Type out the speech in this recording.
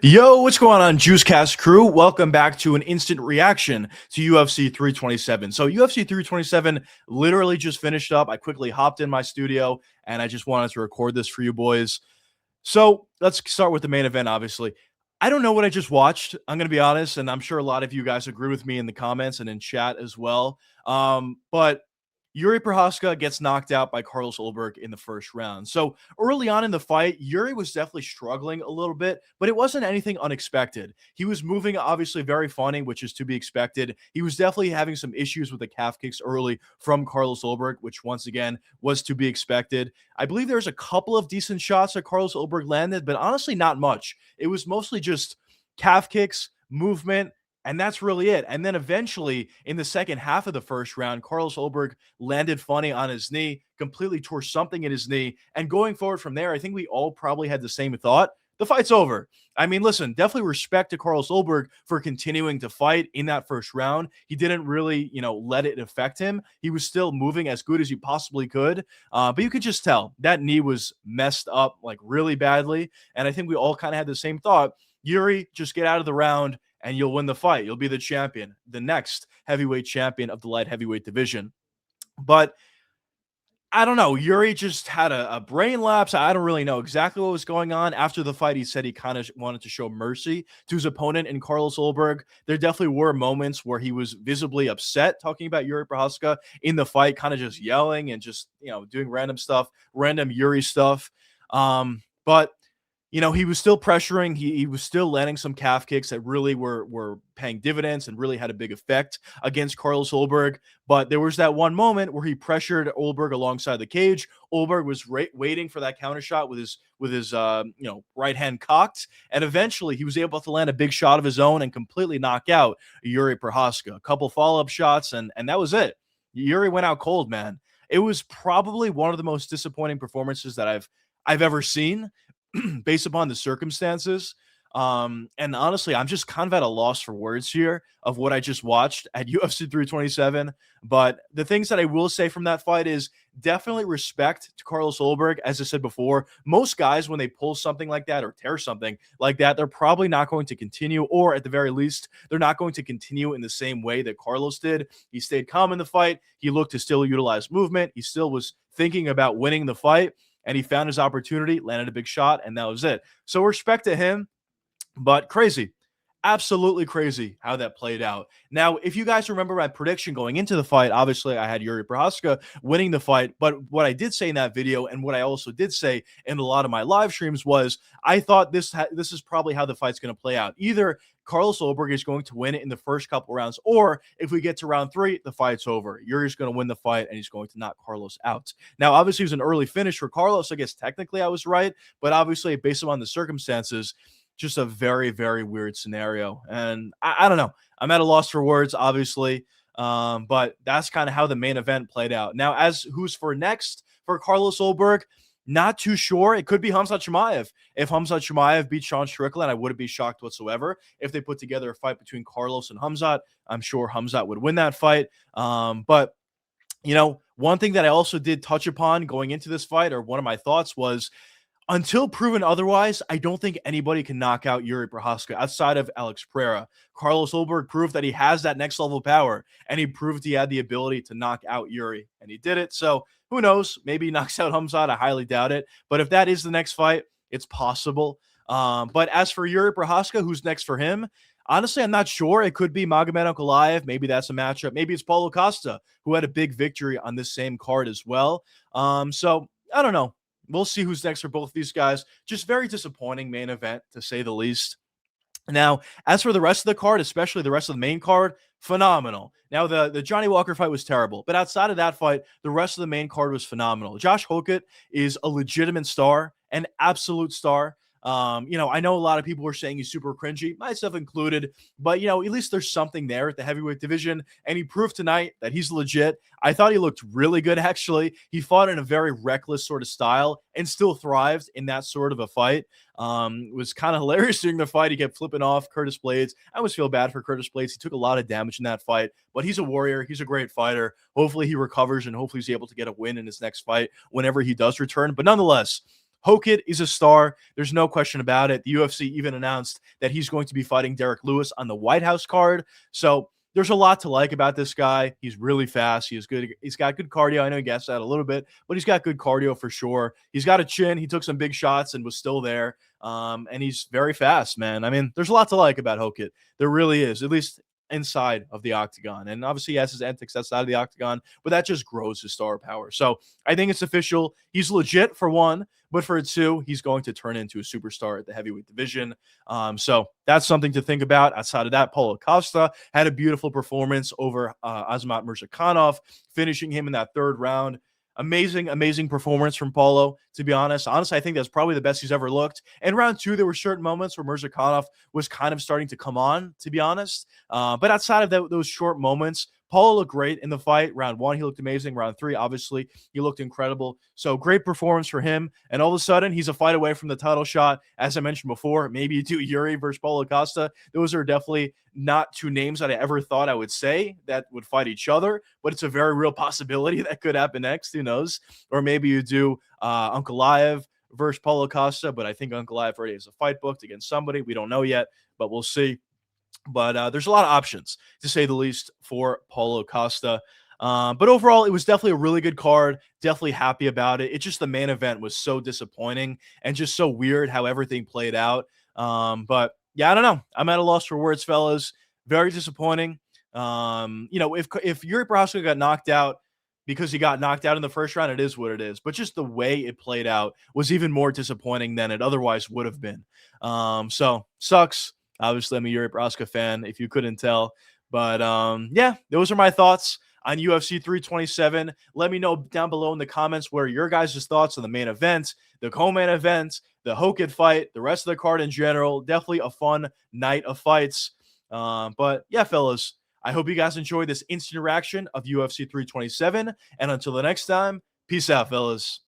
Yo, what's going on, Juicecast crew? Welcome back to an instant reaction to UFC 327. So UFC 327 literally just finished up. I quickly hopped in my studio and I just wanted to record this for you boys. So let's start with the main event, obviously. I don't know what I just watched. I'm going to be honest, and I'm sure a lot of you guys agree with me in the comments and in chat as well. But Jiri Prochazka gets knocked out by Carlos Ulberg in the first round. So early on in the fight, Jiri was definitely struggling a little bit, but it wasn't anything unexpected. He was moving, obviously, very funny, which is to be expected. He was definitely having some issues with the calf kicks early from Carlos Ulberg, which once again was to be expected. I believe there's a couple of decent shots that Carlos Ulberg landed, but honestly, not much. It was mostly just calf kicks, movement, and that's really it. And then eventually, in the second half of the first round, Carlos Ulberg landed funny on his knee, completely tore something in his knee. And going forward from there, I think we all probably had the same thought. The fight's over. I mean, listen, definitely respect to Carlos Ulberg for continuing to fight in that first round. He didn't really, let it affect him. He was still moving as good as he possibly could. But you could just tell that knee was messed up like really badly. And I think we all kind of had the same thought. Jiri, just get out of the round and you'll win the fight. You'll be the champion, the next heavyweight champion of the light heavyweight division. But I don't know. Jiri just had a brain lapse. I don't really know exactly what was going on. After the fight, he said he kind of wanted to show mercy to his opponent in Carlos Ulberg. There definitely were moments where he was visibly upset talking about Jiri Prochazka in the fight, kind of just yelling and just, doing random stuff, random Jiri stuff. But he was still pressuring. He was still landing some calf kicks that really were paying dividends and really had a big effect against Carlos Ulberg. But there was that one moment where he pressured Ulberg alongside the cage. Ulberg was waiting for that counter shot with his right hand cocked, and eventually he was able to land a big shot of his own and completely knock out Jiri Prochazka. A couple follow up shots, and that was it. Jiri went out cold, man. It was probably one of the most disappointing performances that I've ever seen. Based upon the circumstances. And honestly, I'm just kind of at a loss for words here of what I just watched at UFC 327. But the things that I will say from that fight is definitely respect to Carlos Ulberg. As I said before, most guys, when they pull something like that or tear something like that, they're probably not going to continue, or at the very least, they're not going to continue in the same way that Carlos did. He stayed calm in the fight. He looked to still utilize movement. He still was thinking about winning the fight. And he found his opportunity, landed a big shot, and that was it. So respect to him, but crazy. Absolutely crazy how that played out. Now, if you guys remember my prediction going into the fight, obviously I had Jiri Prochazka winning the fight. But what I did say in that video, and what I also did say in a lot of my live streams, was I thought this is probably how the fight's going to play out. Either Carlos Ulberg is going to win it in the first couple rounds, or if we get to round 3, the fight's over. Jiri's going to win the fight, and he's going to knock Carlos out. Now, obviously, it was an early finish for Carlos. I guess technically I was right, but obviously, based on the circumstances, just a very, very weird scenario. And I don't know. I'm at a loss for words, obviously. But that's kind of how the main event played out. Now, as who's for next for Carlos Ulberg, not too sure. It could be Khamzat Chimaev. If Khamzat Chimaev beat Sean Strickland, I wouldn't be shocked whatsoever. If they put together a fight between Carlos and Khamzat, I'm sure Khamzat would win that fight. But one thing that I also did touch upon going into this fight, or one of my thoughts was, until proven otherwise, I don't think anybody can knock out Jiri Prochazka outside of Alex Pereira. Carlos Ulberg proved that he has that next level power, and he proved he had the ability to knock out Jiri, and he did it. So who knows? Maybe he knocks out Khamzat. I highly doubt it. But if that is the next fight, it's possible. But as for Jiri Prochazka, who's next for him? Honestly, I'm not sure. It could be Magomed Ankalaev. Maybe that's a matchup. Maybe it's Paulo Costa, who had a big victory on this same card as well. So I don't know. We'll see who's next for both these guys. Just very disappointing main event, to say the least. Now, as for the rest of the card, especially the rest of the main card, phenomenal. Now, the Johnny Walker fight was terrible, but outside of that fight, the rest of the main card was phenomenal. Josh Hokit is a legitimate star, an absolute star. I know a lot of people were saying he's super cringy, myself included, but at least there's something there at the heavyweight division, and he proved tonight that he's legit. I thought he looked really good, actually. He fought in a very reckless sort of style and still thrived in that sort of a fight. It was kind of hilarious during the fight. He kept flipping off Curtis Blades. I always feel bad for Curtis Blades. He took a lot of damage in that fight, but he's a warrior. He's a great fighter. Hopefully he recovers, and hopefully he's able to get a win in his next fight whenever he does return. But nonetheless, Hokit is a star. There's no question about it. The UFC even announced that he's going to be fighting Derek Lewis on the White House card. So there's a lot to like about this guy. He's really fast. He is good. He's got good cardio. I know he gets that a little bit, but he's got good cardio for sure. He's got a chin. He took some big shots and was still there. And he's very fast, man. I mean, there's a lot to like about Hokit. There really is, at least inside of the octagon. And obviously he has his antics outside of the octagon, but that just grows his star power. So I think it's official. He's legit for one, but for two, he's going to turn into a superstar at the heavyweight division. So that's something to think about. Outside of that, Paulo Costa had a beautiful performance over Azamat Murzakanov, finishing him in that third round. Amazing performance from Paulo, to be honest. Honestly, I think that's probably the best he's ever looked. In round two, there were certain moments where Murzakanov was kind of starting to come on, to be honest. But outside of those short moments, Paulo looked great in the fight. Round one, he looked amazing. Round three, obviously, he looked incredible. So great performance for him. And all of a sudden, he's a fight away from the title shot. As I mentioned before, maybe you do Jiri versus Paulo Costa. Those are definitely not two names that I ever thought I would say that would fight each other, but it's a very real possibility that could happen next. Who knows? Or maybe you do Ankalaev versus Paulo Costa, but I think Ankalaev already has a fight booked against somebody. We don't know yet, but we'll see. But there's a lot of options, to say the least, for Paulo Costa. But overall, it was definitely a really good card. Definitely happy about it. It's just the main event was so disappointing and just so weird how everything played out. But yeah, I don't know. I'm at a loss for words, fellas. Very disappointing. If Jiri Prochazka got knocked out because he got knocked out in the first round, it is what it is. But just the way it played out was even more disappointing than it otherwise would have been. So sucks. Obviously, I'm a Jiri Prochazka fan, if you couldn't tell. But yeah, those are my thoughts on UFC 327. Let me know down below in the comments where your guys' thoughts on the main event, the co-main event, the Hokit fight, the rest of the card in general. Definitely a fun night of fights. But yeah, fellas, I hope you guys enjoyed this instant reaction of UFC 327. And until the next time, peace out, fellas.